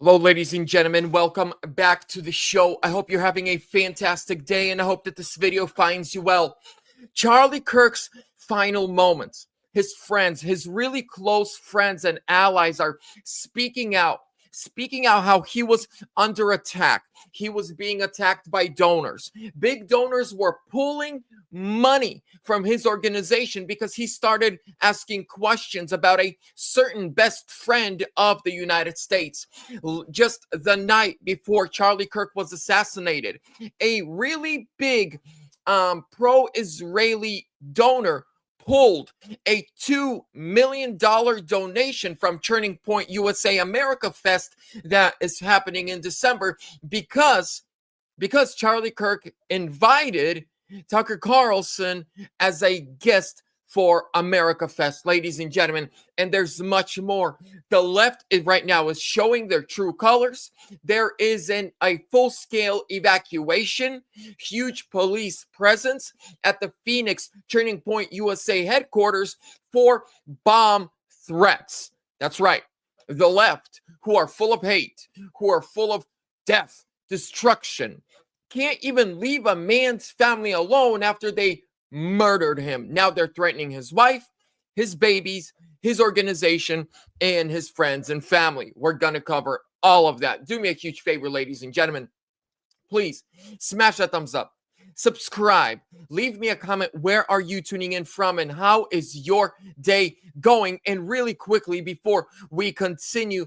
Hello, ladies and gentlemen. Welcome back to the show. I hope you're having a fantastic day, and I hope that this video finds you well. Charlie Kirk's final moments. His friends, his really close friends and allies are speaking out how he was under attack. He was being attacked by donors. Big donors were pulling money from his organization because he started asking questions about a certain best friend of the United States. Just the night before Charlie Kirk was assassinated, a really big pro-Israeli donor pulled a $2 million donation from Turning Point USA America Fest that is happening in December because Charlie Kirk invited Tucker Carlson as a guest for America Fest, ladies and gentlemen. And there's much more. The left right now is showing their true colors. There is a full-scale evacuation, huge police presence at the Phoenix Turning Point USA headquarters for bomb threats. That's right. The left, who are full of hate, who are full of death, destruction, can't even leave a man's family alone after they murdered him. Now they're threatening his wife, his babies, his organization, and his friends and family. We're going to cover all of that. Do me a huge favor, ladies and gentlemen. Please smash that thumbs up. Subscribe. Leave me a comment. Where are you tuning in from and how is your day going? And really quickly, before we continue,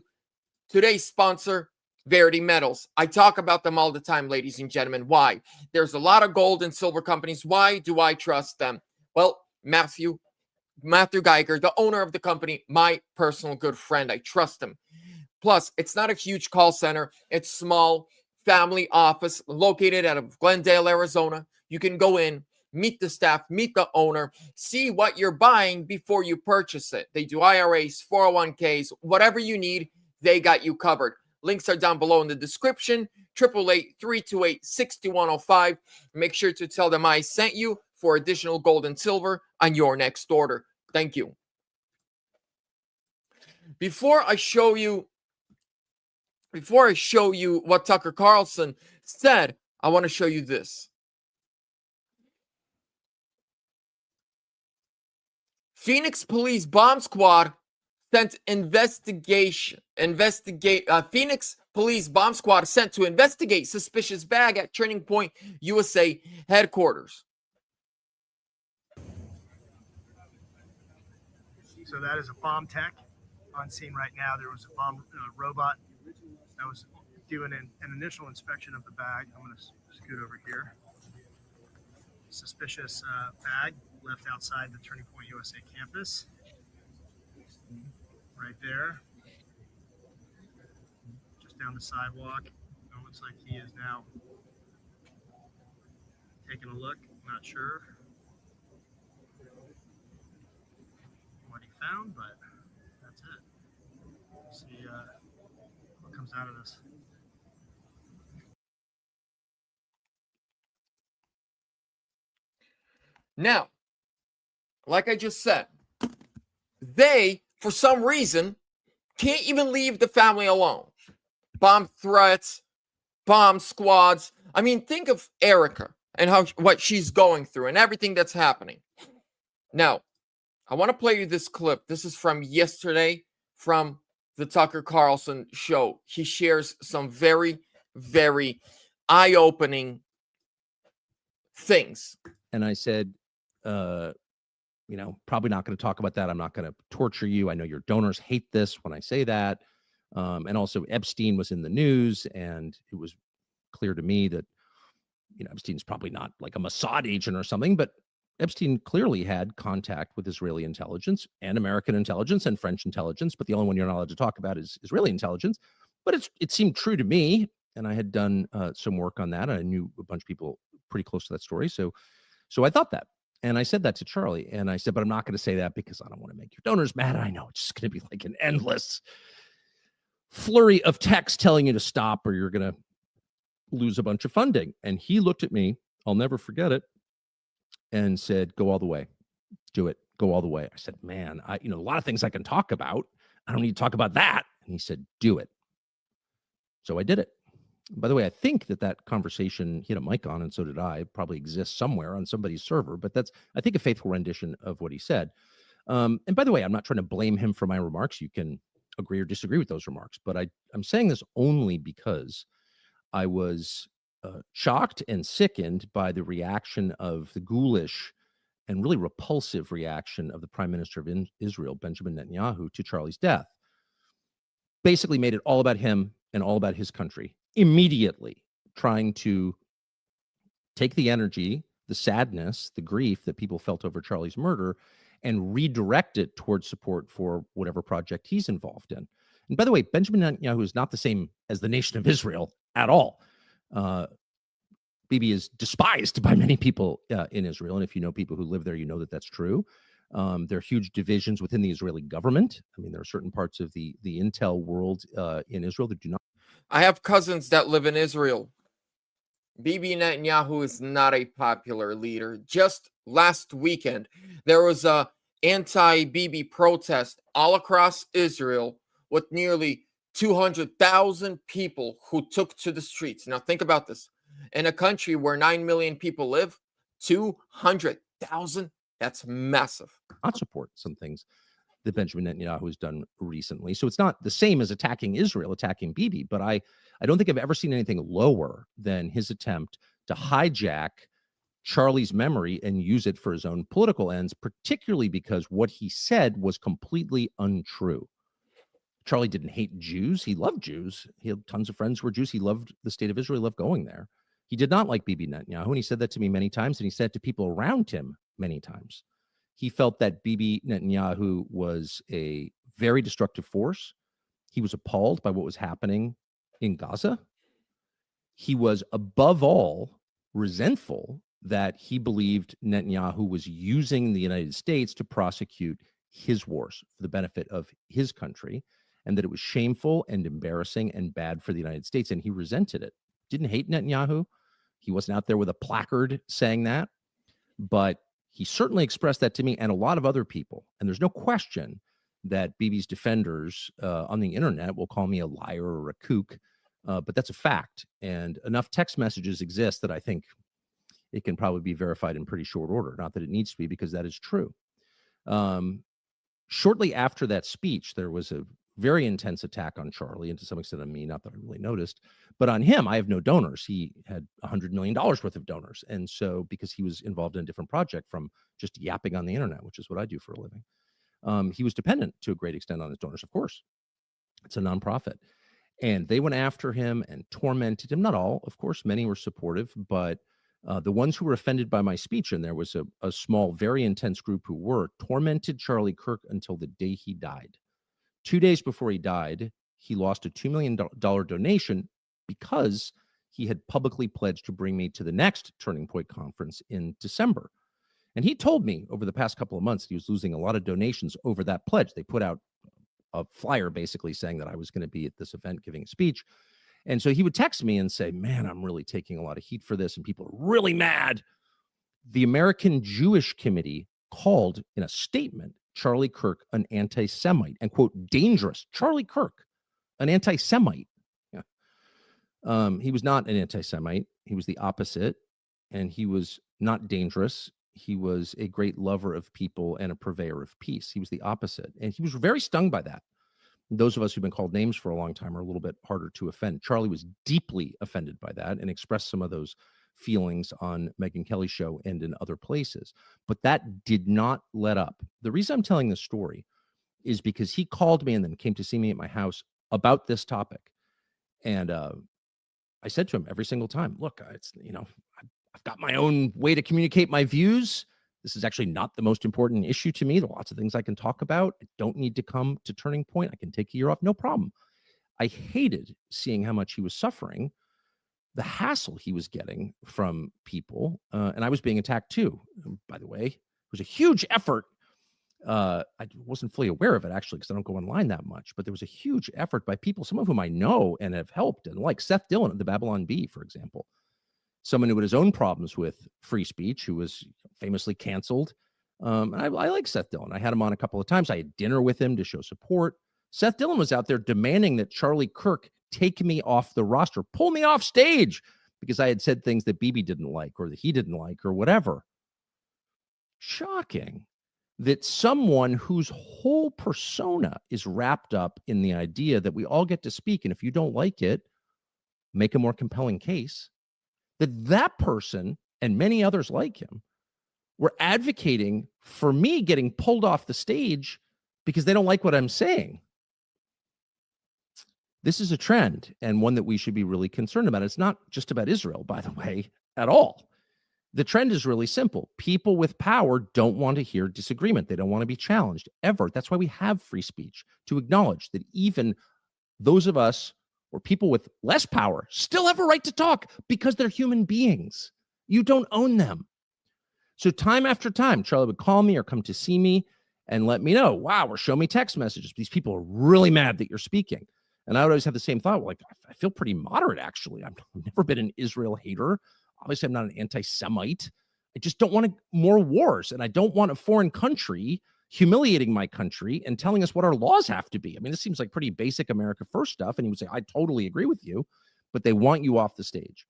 today's sponsor, Verity Metals. I talk about them all the time, ladies and gentlemen. Why? There's a lot of gold and silver companies. Why do I trust them? Well, Matthew Geiger, the owner of the company, my personal good friend. I trust him. Plus, it's not a huge call center. It's small, family office located out of Glendale, Arizona. You can go in, meet the staff, meet the owner, see what you're buying before you purchase it. They do IRAs, 401ks, whatever you need, they got you covered. Links are down below in the description. 888-328-6105. Make sure to tell them I sent you for additional gold and silver on your next order. Thank you. Before I show you what Tucker Carlson said, I want to show you this. Phoenix Police Bomb Squad sent Phoenix Police Bomb Squad sent to investigate suspicious bag at Turning Point USA headquarters. So that is a bomb tech on scene right now. There was a bomb robot that was doing an initial inspection of the bag. I'm going to scoot over here. Suspicious bag left outside the Turning Point USA campus. Right there, just down the sidewalk. It looks like he is now taking a look. Not sure what he found, but that's it. We'll see what comes out of this. Now, like I just said, they, for some reason, can't even leave the family alone. Bomb threats, bomb squads. I mean, think of Erica and what she's going through and everything that's happening. Now, I want to play you this clip. This is from yesterday from the Tucker Carlson show. He shares some very, very eye-opening things. And I said, probably not going to talk about that. I'm not going to torture you. I know your donors hate this when I say that. And also Epstein was in the news, and it was clear to me that, Epstein's probably not like a Mossad agent or something, but Epstein clearly had contact with Israeli intelligence and American intelligence and French intelligence. But the only one you're not allowed to talk about is Israeli intelligence. But it seemed true to me. And I had done some work on that. I knew a bunch of people pretty close to that story. So I thought that. And I said that to Charlie, and I said, but I'm not going to say that because I don't want to make your donors mad. I know it's just going to be like an endless flurry of text telling you to stop or you're going to lose a bunch of funding. And he looked at me, I'll never forget it, and said, go all the way. Do it. Go all the way. I said, man, a lot of things I can talk about. I don't need to talk about that. And he said, do it. So I did it. By the way, I think that conversation he had a mic on, and so did I. It probably exists somewhere on somebody's server, but that's, I think, a faithful rendition of what he said. And by the way, I'm not trying to blame him for my remarks. You can agree or disagree with those remarks, but I'm saying this only because I was shocked and sickened by the reaction of the ghoulish and really repulsive reaction of the Prime Minister of Israel, Benjamin Netanyahu, to Charlie's death. Basically made it all about him and all about his country, immediately trying to take the energy, the sadness, the grief that people felt over Charlie's murder and redirect it towards support for whatever project he's involved in. And by the way, Benjamin Netanyahu is not the same as the nation of Israel at all. Bibi is despised by many people in Israel. And if you know people who live there, you know that that's true. There are huge divisions within the Israeli government. I mean, there are certain parts of the intel world in Israel that do not. I have cousins that live in Israel. Bibi Netanyahu is not a popular leader. Just last weekend, there was a anti-Bibi protest all across Israel with nearly 200,000 people who took to the streets. Now think about this. In a country where 9 million people live, 200,000, that's massive. Not support some things that Benjamin Netanyahu has done recently. So it's not the same as attacking Israel, attacking Bibi, but I don't think I've ever seen anything lower than his attempt to hijack Charlie's memory and use it for his own political ends, particularly because what he said was completely untrue. Charlie didn't hate Jews. He loved Jews. He had tons of friends who were Jews. He loved the state of Israel. He loved going there. He did not like Bibi Netanyahu, and he said that to me many times, and he said it to people around him many times. He felt that Bibi Netanyahu was a very destructive force. He was appalled by what was happening in Gaza. He was, above all, resentful that he believed Netanyahu was using the United States to prosecute his wars for the benefit of his country, and that it was shameful and embarrassing and bad for the United States, and he resented it. Didn't hate Netanyahu. He wasn't out there with a placard saying that, but he certainly expressed that to me and a lot of other people. And there's no question that Bibi's defenders on the internet will call me a liar or a kook, but that's a fact. And enough text messages exist that I think it can probably be verified in pretty short order. Not that it needs to be, because that is true. Shortly after that speech, there was a very intense attack on Charlie, and to some extent on me, not that I really noticed, but on him, I have no donors. He had $100 million worth of donors. And so, because he was involved in a different project from just yapping on the internet, which is what I do for a living, he was dependent to a great extent on his donors, of course. It's a nonprofit. And they went after him and tormented him. Not all, of course, many were supportive, but the ones who were offended by my speech, and there was a small, very intense group who were, tormented Charlie Kirk until the day he died. 2 days before he died, he lost a $2 million donation because he had publicly pledged to bring me to the next Turning Point conference in December. And he told me over the past couple of months he was losing a lot of donations over that pledge. They put out a flyer basically saying that I was going to be at this event giving a speech. And so he would text me and say, man, I'm really taking a lot of heat for this, and people are really mad. The American Jewish Committee called in a statement Charlie Kirk an anti-Semite and, quote, dangerous. Charlie Kirk, an anti-Semite. Yeah. He was not an anti-Semite. He was the opposite, and he was not dangerous. He was a great lover of people and a purveyor of peace. He was the opposite, and he was very stung by that. Those of us who've been called names for a long time are a little bit harder to offend. Charlie was deeply offended by that and expressed some of those feelings on Megyn Kelly's show and in other places. But that did not let up. The reason I'm telling this story is because he called me and then came to see me at my house about this topic. And I said to him every single time, look, I've got my own way to communicate my views. This is actually not the most important issue to me. There are lots of things I can talk about. I don't need to come to Turning Point. I can take a year off. No problem. I hated seeing how much he was suffering, the hassle he was getting from people. And I was being attacked too, by the way. It was a huge effort. I wasn't fully aware of it, actually, because I don't go online that much. But there was a huge effort by people, some of whom I know and have helped, and like Seth Dillon at the Babylon Bee, for example. Someone who had his own problems with free speech, who was famously canceled. And I like Seth Dillon. I had him on a couple of times. I had dinner with him to show support. Seth Dillon was out there demanding that Charlie Kirk take me off the roster, pull me off stage because I had said things that Bibi didn't like or that he didn't like or whatever. Shocking that someone whose whole persona is wrapped up in the idea that we all get to speak, and if you don't like it, make a more compelling case, that person and many others like him were advocating for me getting pulled off the stage because they don't like what I'm saying. This is a trend, and one that we should be really concerned about. It's not just about Israel, by the way, at all. The trend is really simple. People with power don't want to hear disagreement. They don't want to be challenged ever. That's why we have free speech, to acknowledge that even those of us or people with less power still have a right to talk because they're human beings. You don't own them. So time after time, Charlie would call me or come to see me and let me know, wow, or show me text messages. These people are really mad that you're speaking. And I would always have the same thought, like, I feel pretty moderate, actually. I've never been an Israel hater. Obviously, I'm not an anti-Semite. I just don't want more wars. And I don't want a foreign country humiliating my country and telling us what our laws have to be. I mean, this seems like pretty basic America First stuff. And he would say, I totally agree with you, but they want you off the stage.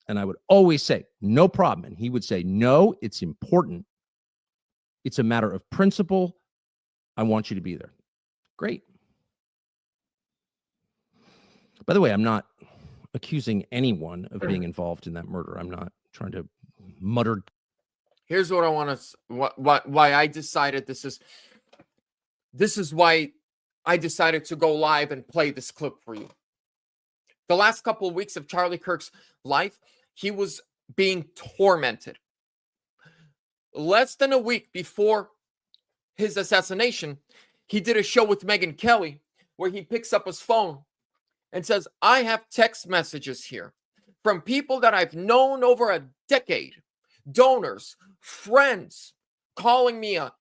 And I would always say, no problem. And he would say, no, it's important. It's a matter of principle. I want you to be there. Great. By the way, I'm not accusing anyone of being involved in that murder. I'm not trying to mutter. Here's what I want to, why I decided this is why I decided to go live and play this clip for you. The last couple of weeks of Charlie Kirk's life, he was being tormented. Less than a week before his assassination, he did a show with Megyn Kelly where he picks up his phone and says, I have text messages here from people that I've known over a decade, donors, friends, calling me a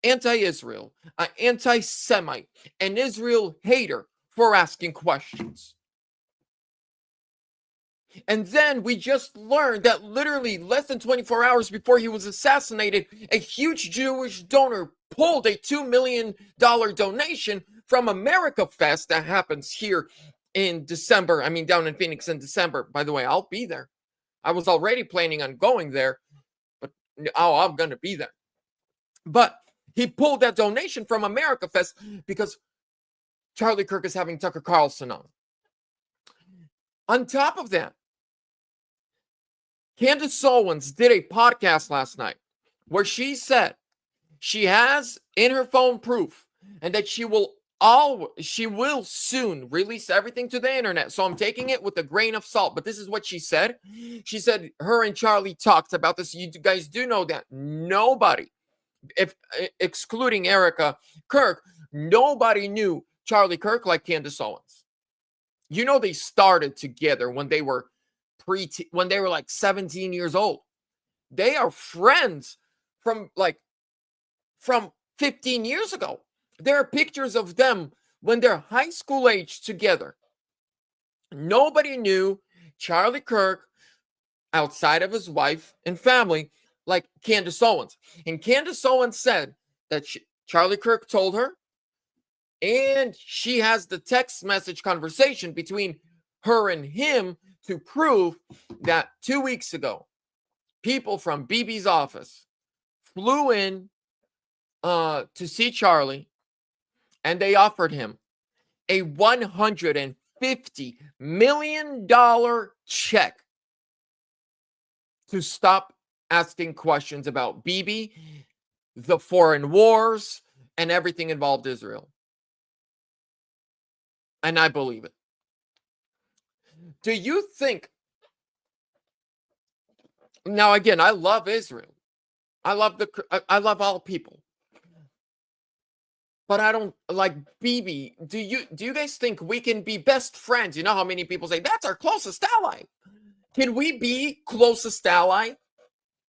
anti-Israel, an anti-Semite, an Israel hater for asking questions. And then we just learned that literally less than 24 hours before he was assassinated, a huge Jewish donor pulled a $2 million donation from America Fest that happens here in December. I mean, down in Phoenix in December. By the way, I'll be there. I was already planning on going there, but I'm going to be there. But he pulled that donation from America Fest because Charlie Kirk is having Tucker Carlson on. On top of that, Candace Owens did a podcast last night where she said she has in her phone proof and that she will soon release everything to the internet. So I'm taking it with a grain of salt. But this is what she said. She said her and Charlie talked about this. You guys do know that nobody, if excluding Erica Kirk, nobody knew Charlie Kirk like Candace Owens. You know, they started together when they were like 17 years old. They are friends from 15 years ago. There are pictures of them when they're high school age together. Nobody knew Charlie Kirk outside of his wife and family like Candace Owens. And Candace Owens said that Charlie Kirk told her, and she has the text message conversation between her and him to prove that 2 weeks ago, people from Bibi's office flew in to see Charlie, and they offered him a $150 million check to stop asking questions about Bibi, the foreign wars, and everything involved Israel. And I believe it. Do you think, now again, I love Israel. I love all people. But I don't like Bibi. Do you guys think we can be best friends? You know how many people say that's our closest ally. Can we be closest ally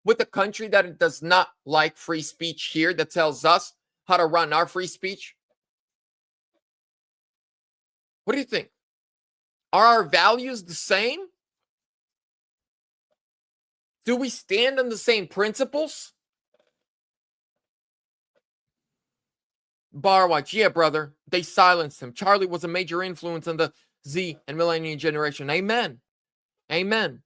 with a country that does not like free speech here, that tells us how to run our free speech? What do you think? Are our values the same? Do we stand on the same principles? Barwatch, yeah, brother. They silenced him. Charlie was a major influence on the Z, and millennial generation. Amen. Amen.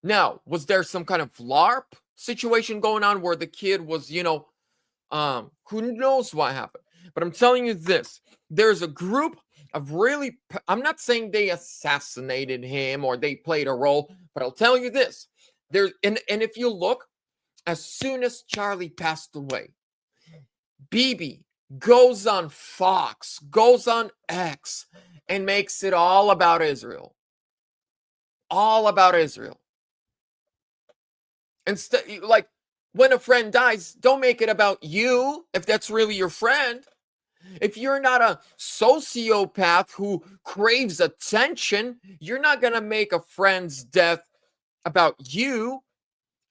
Now, was there some kind of LARP situation going on where the kid was, you know, who knows what happened? But I'm telling you this, there's a group of really, I'm not saying they assassinated him or they played a role, but I'll tell you this, there's, and if you look, as soon as Charlie passed away, BB goes on Fox, goes on X, and makes it all about Israel. All about Israel. Instead, like, when a friend dies, don't make it about you if that's really your friend. If you're not a sociopath who craves attention, you're not going to make a friend's death about you.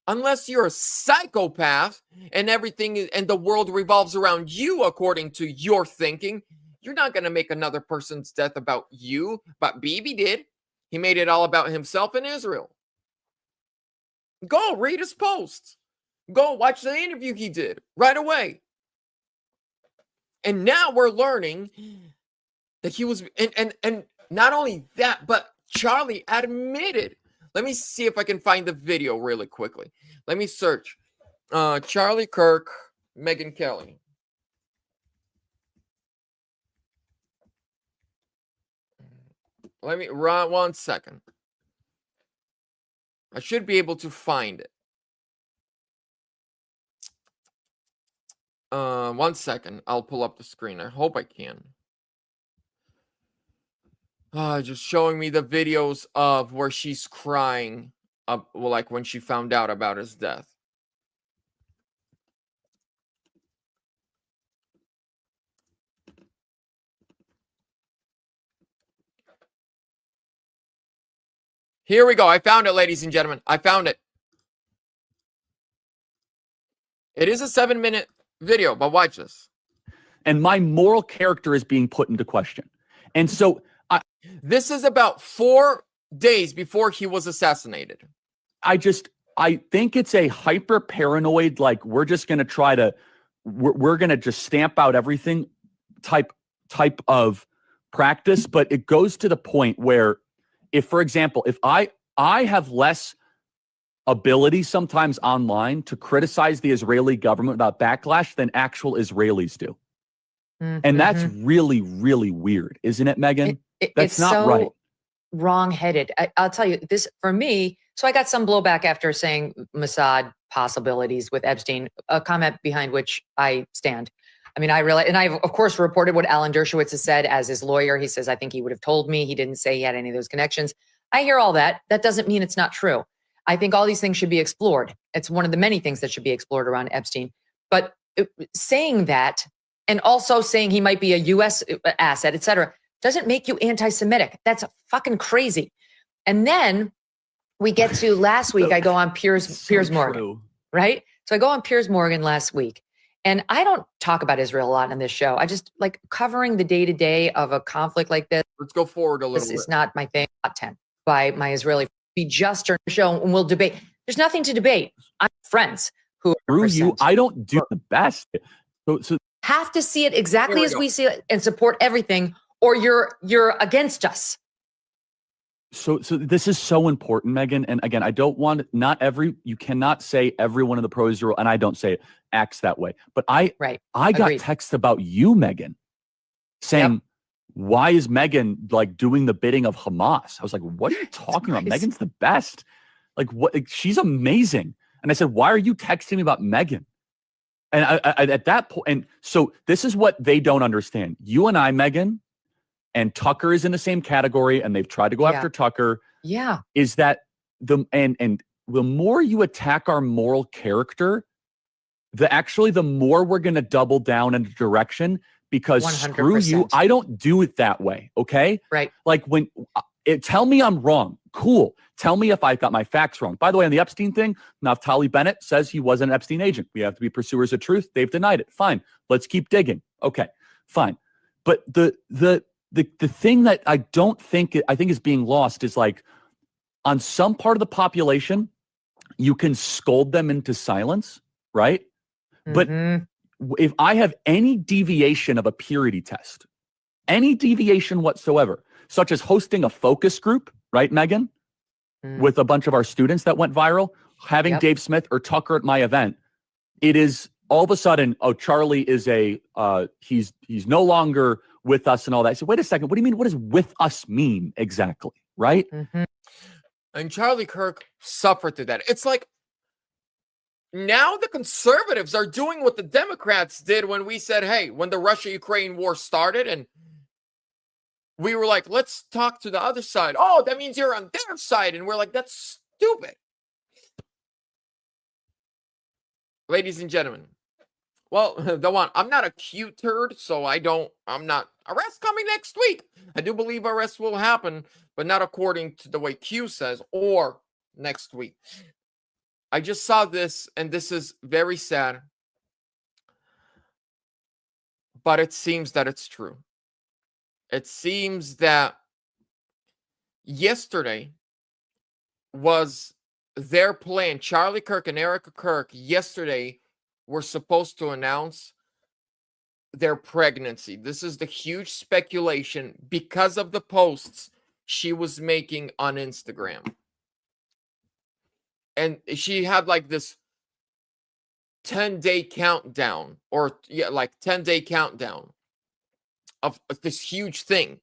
Unless you're a psychopath and everything and the world revolves around you according to your thinking, you're not going to make another person's death about you. But Bibi did. He made it all about himself and Israel. Go read his posts. Go watch the interview he did right away. And now we're learning that he was, and not only that, but Charlie admitted. Let me see if I can find the video really quickly. Let me search Charlie Kirk, Megyn Kelly. Let me run 1 second. I should be able to find it. 1 second. I'll pull up the screen. I hope I can. Just showing me the videos of where she's crying, like when she found out about his death. Here we go. I found it, ladies and gentlemen. I found it. It is a 7-minute video, but watch this. And my moral character is being put into question. And so this is about 4 days before he was assassinated. I think it's a hyper paranoid, like we're just going to try to, we're going to just stamp out everything type of practice. But it goes to the point where if, for example, if I have less ability sometimes online to criticize the Israeli government without backlash than actual Israelis do. Mm-hmm. And that's really, really weird, isn't it, Megyn? That's not so right. Wrong-headed. I'll tell you this for me. So I got some blowback after saying Mossad possibilities with Epstein, a comment behind which I stand. I mean, I realize, and I've of course reported what Alan Dershowitz has said as his lawyer. He says, I think he would have told me. He didn't say he had any of those connections. I hear all that. That doesn't mean it's not true. I think all these things should be explored. It's one of the many things that should be explored around Epstein. But saying that, and also saying he might be a U.S. asset, et cetera, doesn't make you anti-Semitic. That's fucking crazy. And then we get to last week, I go on Piers Morgan, right? So I go on Piers Morgan last week, and I don't talk about Israel a lot on this show. I just like covering the day-to-day of a conflict like this. Let's go forward a little bit. This is not my thing. Top 10 by my Israeli. Be just during the show, and we'll debate. There's nothing to debate. I'm friends who through you. I don't do the best. So have to see it exactly as we see it and support everything, or you're against us. So this is so important, Megyn. And again, I don't want you cannot say everyone in the pro-Israel, and I don't say it, acts that way. But I got texts about you, Megyn, saying, why is Megyn like doing the bidding of Hamas? I was like, what are you talking about? Megyn's the best. Like what? She's amazing. And I said, why are you texting me about Megyn? And I at that point, and so this is what they don't understand. You and I, Megyn, and Tucker is in the same category, and they've tried to go after Tucker. Yeah. Is that the more you attack our moral character, the more we're going to double down in a direction, because 100%. Screw you, I don't do it that way. Okay. Right. Like tell me I'm wrong. Cool. Tell me if I got my facts wrong. By the way, on the Epstein thing, Naftali Bennett says he wasn't an Epstein agent. We have to be pursuers of truth. They've denied it. Fine. Let's keep digging. Okay, fine. But the thing that I think is being lost is like on some part of the population, you can scold them into silence, right? Mm-hmm. But if I have any deviation of a purity test, any deviation whatsoever, such as hosting a focus group, right, Megan, with a bunch of our students that went viral, having Dave Smith or Tucker at my event, it is all of a sudden, oh, Charlie is he's no longer with us and all that. I said, wait a second, what do you mean? What does with us mean exactly, right? And Charlie Kirk suffered through that. It's like, now the conservatives are doing what the Democrats did when we said, hey, when the Russia-Ukraine war started and we were like, let's talk to the other side. Oh, that means you're on their side. And we're like, that's stupid. Ladies and gentlemen, well, I'm not a cute turd, so I'm not. Arrest coming next week. I do believe arrest will happen, but not according to the way Q says, or next week. I just saw this, and this is very sad, but it seems that it's true. It seems that yesterday was their plan. Charlie Kirk and Erica Kirk yesterday were supposed to announce their pregnancy. This is the huge speculation because of the posts she was making on Instagram. And she had like this 10-day countdown, or like 10-day countdown of this huge thing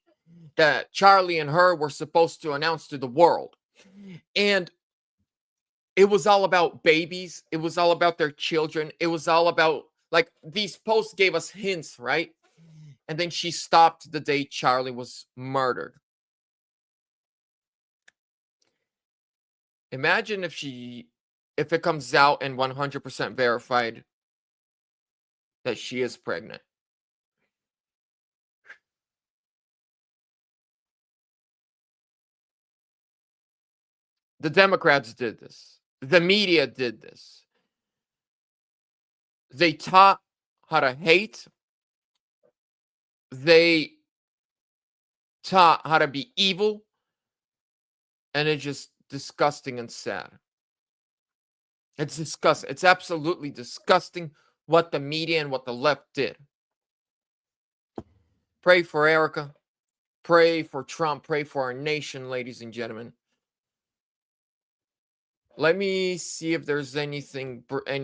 that Charlie and her were supposed to announce to the world. And it was all about babies. It was all about their children. It was all about, like, these posts gave us hints, right? And then she stopped the day Charlie was murdered. Imagine if it comes out and 100% verified that she is pregnant. The Democrats did this. The media did this. They taught how to hate. They taught how to be evil. And it's just disgusting and sad. It's disgusting. It's absolutely disgusting what the media and what the left did. Pray for Erica. Pray for Trump. Pray for our nation, ladies and gentlemen. Let me see if there's any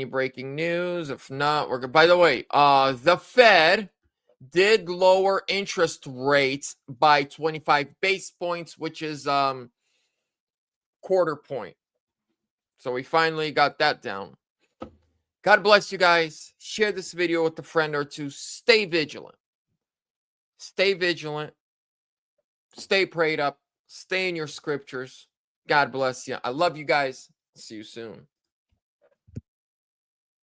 breaking news. If not, we're good. By the way, the Fed did lower interest rates by 25 base points, which is quarter point. So we finally got that down. God bless you guys. Share this video with a friend or two. Stay vigilant. Stay vigilant. Stay prayed up. Stay in your scriptures. God bless you. I love you guys. See you soon.